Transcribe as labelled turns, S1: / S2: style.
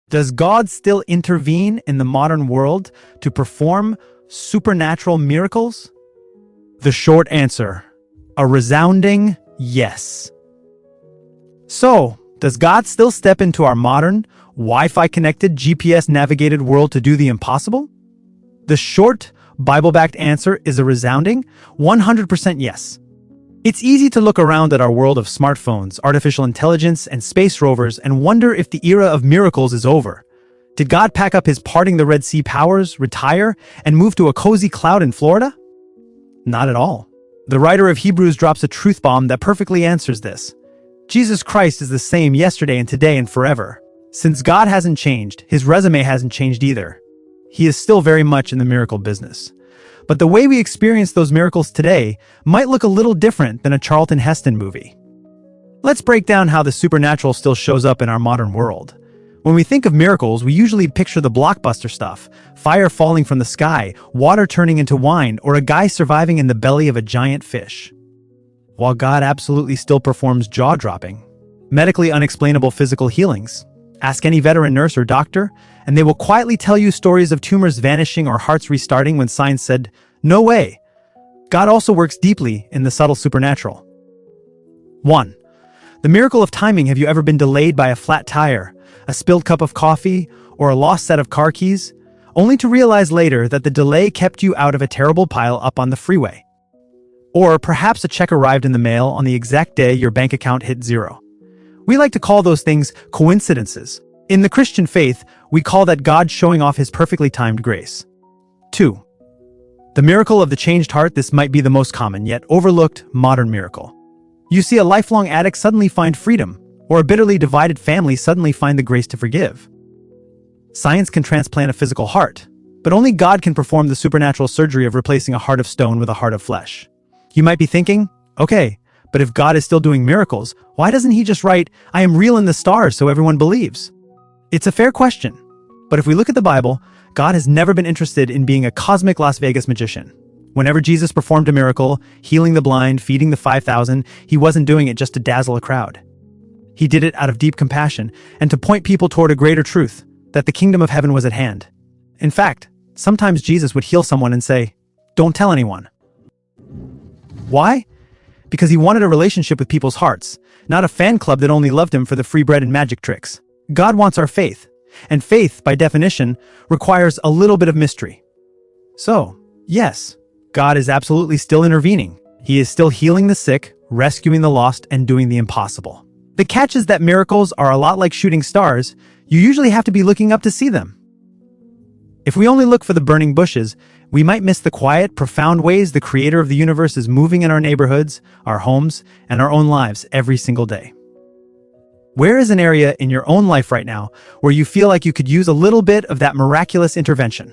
S1: Does God still intervene in the modern world to perform supernatural miracles? The short answer, a resounding yes. So, does God still step into our modern, Wi-Fi connected, GPS navigated world to do the impossible? The short, Bible-backed answer is a resounding 100% yes. It's easy to look around at our world of smartphones, artificial intelligence, and space rovers and wonder if the era of miracles is over. Did God pack up his parting the Red Sea powers, retire, and move to a cozy cloud in Florida? Not at all. The writer of Hebrews drops a truth bomb that perfectly answers this. Jesus Christ is the same yesterday and today and forever. Since God hasn't changed, his resume hasn't changed either. He is still very much in the miracle business. But the way we experience those miracles today might look a little different than a Charlton Heston movie. Let's break down how the supernatural still shows up in our modern world. When we think of miracles, we usually picture the blockbuster stuff, fire falling from the sky, water turning into wine, or a guy surviving in the belly of a giant fish. While God absolutely still performs jaw-dropping, medically unexplainable physical healings. Ask any veteran nurse or doctor, and they will quietly tell you stories of tumors vanishing or hearts restarting when science said, "No way." God also works deeply in the subtle supernatural. 1. The miracle of timing. Have you ever been delayed by a flat tire, a spilled cup of coffee, or a lost set of car keys, only to realize later that the delay kept you out of a terrible pile up on the freeway? Or perhaps a check arrived in the mail on the exact day your bank account hit zero. We like to call those things coincidences. In the Christian faith, we call that God showing off his perfectly timed grace. 2. The miracle of the changed heart. This might be the most common yet overlooked modern miracle. You see a lifelong addict suddenly find freedom, or a bitterly divided family suddenly find the grace to forgive. Science can transplant a physical heart, but only God can perform the supernatural surgery of replacing a heart of stone with a heart of flesh. You might be thinking, okay, but if God is still doing miracles, why doesn't he just write, "I am real in the stars," so everyone believes? It's a fair question, but if we look at the Bible, God has never been interested in being a cosmic Las Vegas magician. Whenever Jesus performed a miracle, healing the blind, feeding the 5,000, he wasn't doing it just to dazzle a crowd. He did it out of deep compassion and to point people toward a greater truth, that the kingdom of heaven was at hand. In fact, sometimes Jesus would heal someone and say, "Don't tell anyone." Why? Because he wanted a relationship with people's hearts, not a fan club that only loved him for the free bread and magic tricks. God wants our faith, and faith, by definition, requires a little bit of mystery. So, yes, God is absolutely still intervening. He is still healing the sick, rescuing the lost, and doing the impossible. The catch is that miracles are a lot like shooting stars. You usually have to be looking up to see them. If we only look for the burning bushes, we might miss the quiet, profound ways the creator of the universe is moving in our neighborhoods, our homes, and our own lives every single day. Where is an area in your own life right now where you feel like you could use a little bit of that miraculous intervention?